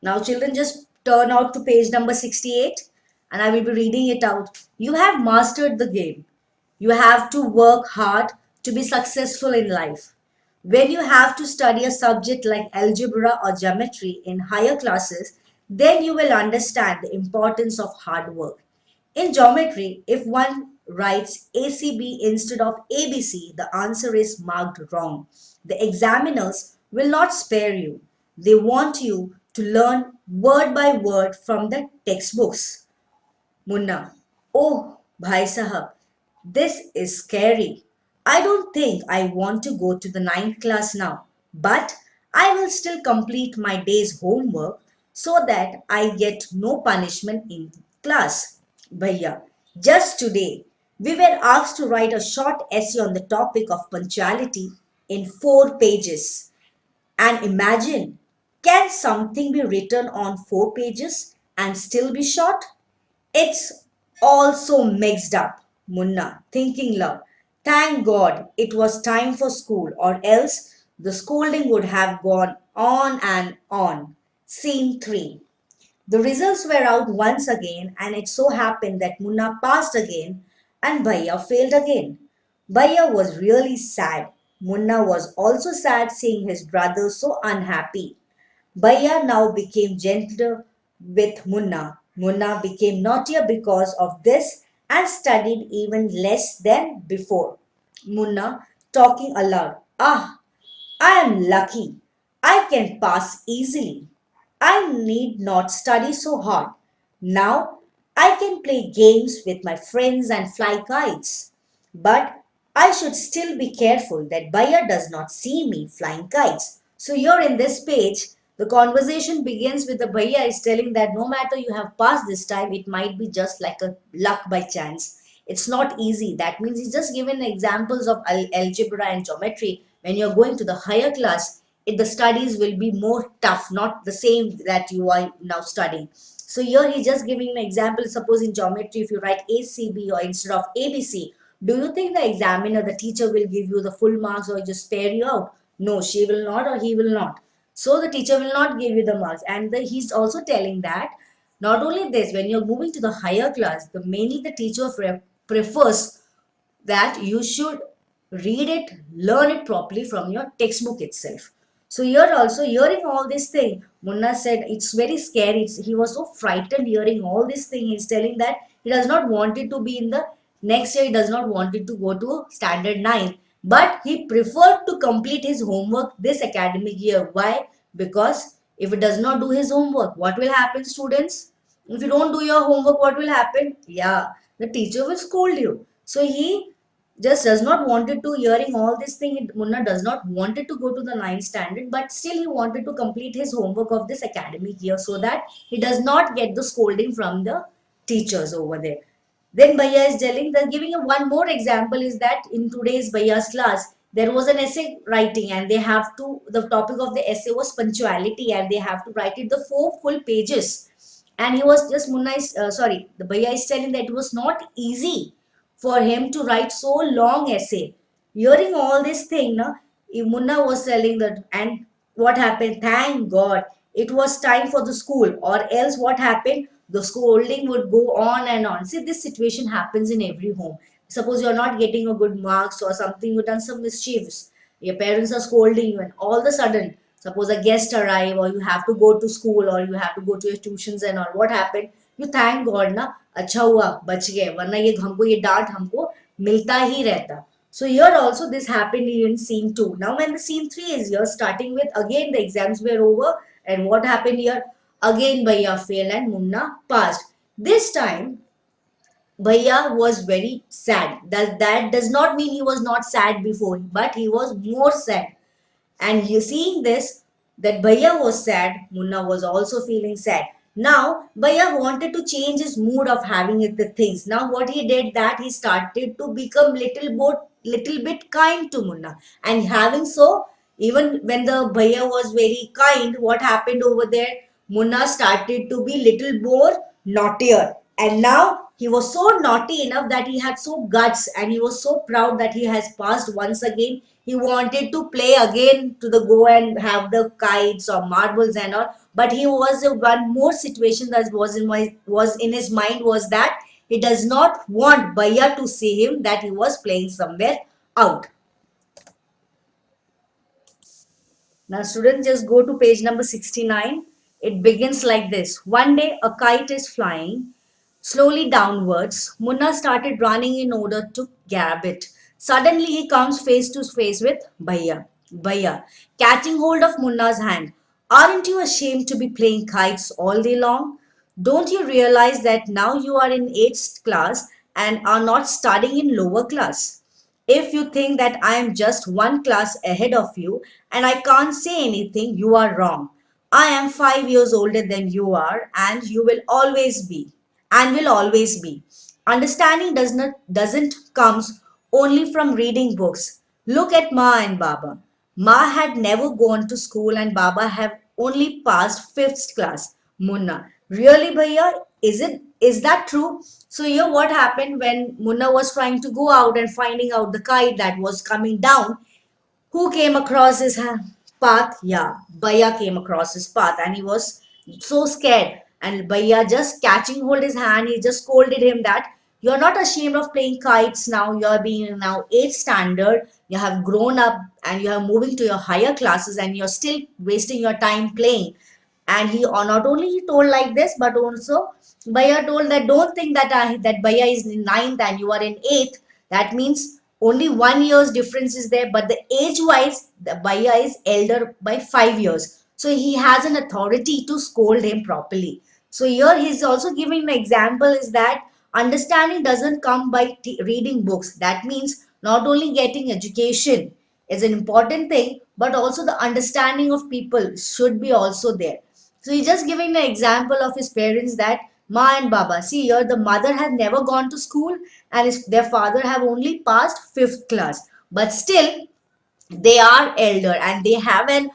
Now, children, just turn out to page number 68 and I will be reading it out. You have mastered the game. You have to work hard to be successful in life. When you have to study a subject like algebra or geometry in higher classes, then you will understand the importance of hard work. In geometry, if one writes ACB instead of ABC, the answer is marked wrong. The examiners will not spare you. They want you to learn word by word from the textbooks. Munna, oh, Bhai Sahab, this is scary. I don't think I want to go to the ninth class now, but I will still complete my day's homework so that I get no punishment in class. Bhaiya, just today we were asked to write a short essay on the topic of punctuality in 4 pages. And imagine, can something be written on 4 pages and still be short? It's all so mixed up, Munna, thinking love. Thank God it was time for school, or else the scolding would have gone on and on. Scene 3. The results were out once again, and it so happened that Munna passed again and Bhaiya failed again. Bhaiya was really sad. Munna was also sad seeing his brother so unhappy. Bhaiya now became gentler with Munna. Munna became naughtier because of this and studied even less than before. Munna talking aloud. Ah, I am lucky. I can pass easily. I need not study so hard. Now I can play games with my friends and fly kites. But I should still be careful that Baya does not see me flying kites. So here in this page, the conversation begins with the Baya is telling that no matter you have passed this time, it might be just like a luck by chance. It's not easy. That means he's just given examples of algebra and geometry. When you're going to the higher class, the studies will be more tough, not the same that you are now studying. So here he's just giving an example. Suppose in geometry, if you write ACB or instead of ABC, do you think the examiner, the teacher will give you the full marks or just spare you out? No, she will not or he will not. So the teacher will not give you the marks. And he's also telling that not only this, when you're moving to the higher class, the mainly the teacher prefers that you should read it, learn it properly from your textbook itself. So here also hearing all this thing, Munna said it's very scary. He was so frightened hearing all this thing. He's telling that he does not want it to be in the next year. He does not want it to go to standard 9. But he preferred to complete his homework this academic year. Why? Because if it does not do his homework, what will happen, students? If you don't do your homework, what will happen? Yeah, the teacher will scold you. So he just does not wanted to hearing all this thing. Munna does not wanted to go to the ninth standard, but still he wanted to complete his homework of this academic year so that he does not get the scolding from the teachers over there. Then Bhaiya is telling that giving a one more example is that in today's Bhaiya's class there was an essay writing and they have to the topic of the essay was punctuality and they have to write it the 4 full pages. And he was just Munna is sorry the Bhaiya is telling that it was not easy for him to write so long essay. Hearing all this thing, no, Munna was telling that, and what happened? Thank God, it was time for the school, or else what happened? The scolding would go on and on. See, this situation happens in every home. Suppose you're not getting a good marks or something, you've done some mischiefs. Your parents are scolding you, and all of a sudden, suppose a guest arrive, or you have to go to school, or you have to go to your tuitions and all. What happened? You thank God ना अच्छा हुआ बच गए वरना ये हमको ये डांट हमको मिलता ही रहता. So here also this happened in scene 2. Now when the scene 3 is here, starting with again the exams were over and what happened here? Again Bhaiya failed and Munna passed. This time Bhaiya was very sad. That does not mean he was not sad before, but he was more sad. And you seeing this, that Bhaiya was sad, Munna was also feeling sad. Now, Bhaiya wanted to change his mood of having it the things. Now, what he did that he started to become little bit kind to Munna. And having so, even when the Bhaiya was very kind, what happened over there? Munna started to be little more naughtier. And now He was so naughty enough that he had so guts and he was so proud that he has passed once again. He wanted to play again to the go and have the kites or marbles and all. But he was one more situation that was in his mind was that he does not want Bhaiya to see him that he was playing somewhere out. Now, students, just go to page number 69. It begins like this. One day, a kite is flying slowly downwards. Munna started running in order to grab it. Suddenly, he comes face to face with Bhaiya. Bhaiya, catching hold of Munna's hand. Aren't you ashamed to be playing kites all day long? Don't you realize that now you are in 8th class and are not studying in lower class? If you think that I am just one class ahead of you and I can't say anything, you are wrong. I am 5 years older than you are, and you will always be, and will always be. Understanding doesn't comes only from reading books. Look at Ma and Baba. Ma had never gone to school and Baba have only passed fifth class. Munna, really, Bhaiya? Is that true? So here, what happened when Munna was trying to go out and finding out the kite that was coming down? Who came across his path? Yeah, Bhaiya came across his path and he was so scared. And Bhaiya just catching hold his hand, he just scolded him that you're not ashamed of playing kites now. You're being now 8th standard. You have grown up and you are moving to your higher classes and you're still wasting your time playing. And he not only he told like this, but also Bhaiya told that don't think that that Bhaiya is in ninth and you are in eighth. That means only 1 year's difference is there, but the age wise, the Bhaiya is elder by 5 years. So he has an authority to scold him properly. So here he's also giving an example is that understanding doesn't come by reading books. That means not only getting education is an important thing, but also the understanding of people should be also there. So he's just giving an example of his parents that Ma and Baba. See here, the mother had never gone to school and their father have only passed fifth class. But still, they are elder and they have an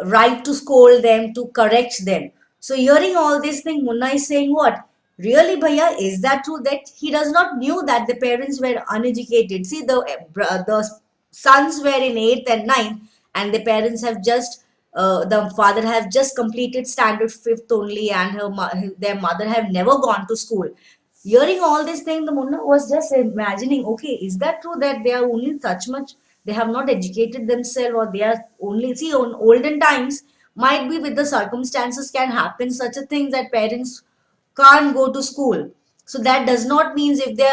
right to scold them, to correct them. So hearing all this thing, Munna is saying what? Really, Bhaiya, is that true that he does not knew that the parents were uneducated? See, the sons were in 8th and ninth, and the parents have just the father have just completed standard 5th only, and their mother have never gone to school. Hearing all this thing, the Munna was just imagining, okay, is that true that they are only such much, they have not educated themselves, or they are only, see, on olden times, might be with the circumstances can happen such a thing that parents can't go to school. So that does not mean if they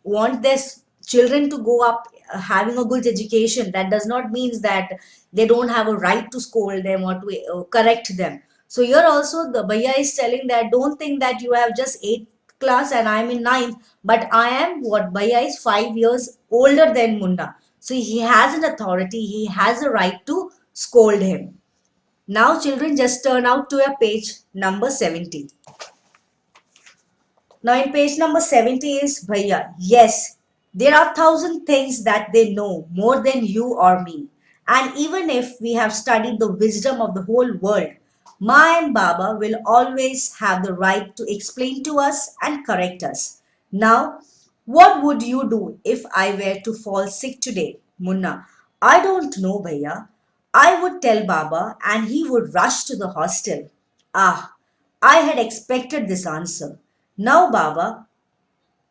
want their children to go up having a good education, that does not mean that they don't have a right to scold them or to correct them. So here also the Bhaiya is telling that don't think that you have just 8th class and I'm in ninth, but I am what Bhaiya is 5 years older than Munna. So he has an authority, he has a right to scold him. Now children, just turn out to your page number 70. Now in page number 70 is Bhaiya. Yes, there are thousand things that they know more than you or me. And even if we have studied the wisdom of the whole world, Ma and Baba will always have the right to explain to us and correct us. Now, what would you do if I were to fall sick today, Munna? I don't know, Bhaiya. I would tell Baba and he would rush to the hostel. Ah, I had expected this answer. Now Baba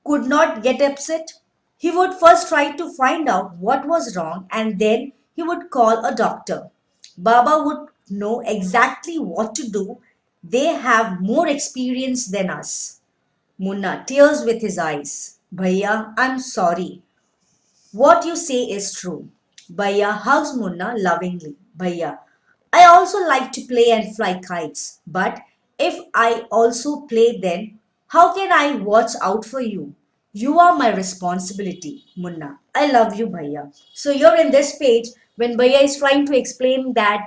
could not get upset. He would first try to find out what was wrong and then he would call a doctor. Baba would know exactly what to do. They have more experience than us. Munna tears with his eyes. Bhaiya, I'm sorry. What you say is true. Bhaiya hugs Munna lovingly. Bhaiya, I also like to play and fly kites, but if I also play then, how can I watch out for you? You are my responsibility, Munna. I love you, Bhaiya. So you're in this page when Bhaiya is trying to explain that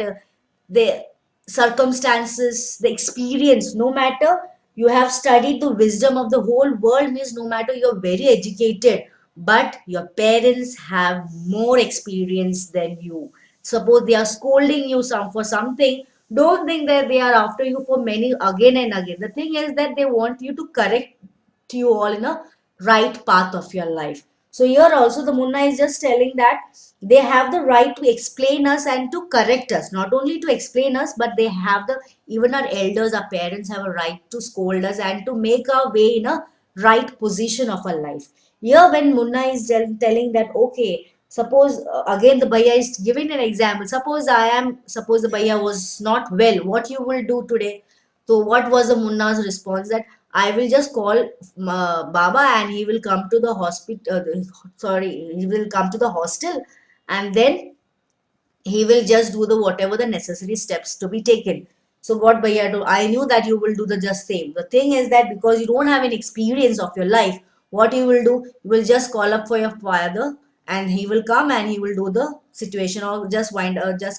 the circumstances, the experience, no matter you have studied the wisdom of the whole world, means no matter you're very educated, but your parents have more experience than you. Suppose they are scolding you some for something, don't think that they are after you for many again and again. The thing is that they want you to correct you all in a right path of your life. So here also the Munna is just telling that they have the right to explain us and to correct us. Not only to explain us, but they have the, even our elders, our parents have a right to scold us and to make our way in a right position of our life. Here when Munna is telling that, okay, suppose again the Bhaiya is giving an example. Suppose the Bhaiya was not well. What you will do today? So what was the Munna's response? That I will just call Baba and he will come to the hospital. Sorry, he will come to the hostel, and then he will just do the whatever the necessary steps to be taken. So what Bhaiya do? I knew that you will do the just same. The thing is that because you don't have an experience of your life, what you will do? You will just call up for your father, and he will come and he will do the situation or just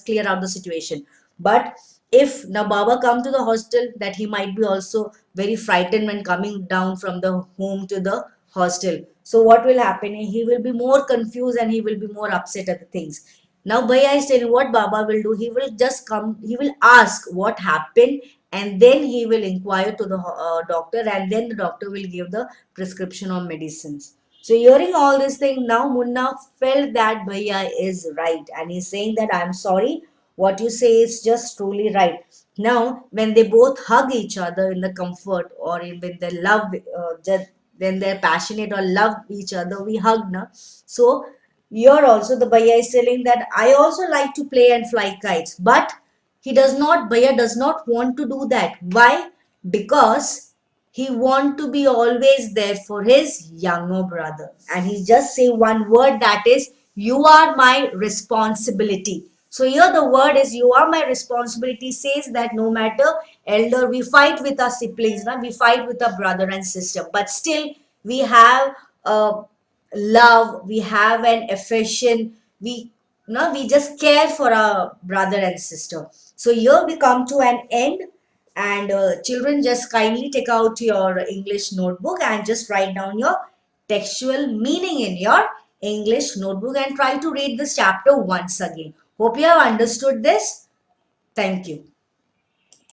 clear out the situation. But if Nababa come to the hostel, that he might be also very frightened when coming down from the home to the hostel. So what will happen? He will be more confused and he will be more upset at the things. Now Bhaiya is telling what Baba will do. He will just come, he will ask what happened, and then he will inquire to the doctor, and then the doctor will give the prescription of medicines. So hearing all this thing, now Munna felt that Bhaiya is right, and he's saying that I'm sorry, what you say is just truly right. Now, when they both hug each other in the comfort or in when they love, just when they're passionate or love each other, we hug now. So here also the Bhaiya is telling that I also like to play and fly kites, but Bhaiya does not want to do that. Why? Because he want to be always there for his younger brother. And he just say one word, that is, you are my responsibility. So here the word is you are my responsibility says that no matter elder, we fight with our siblings, na? We fight with our brother and sister, but still we have a love, we have an affection, we no, we just care for our brother and sister. So here we come to an end, and children, just kindly take out your English notebook and just write down your textual meaning in your English notebook and try to read this chapter once again. Hope you have understood this. Thank you.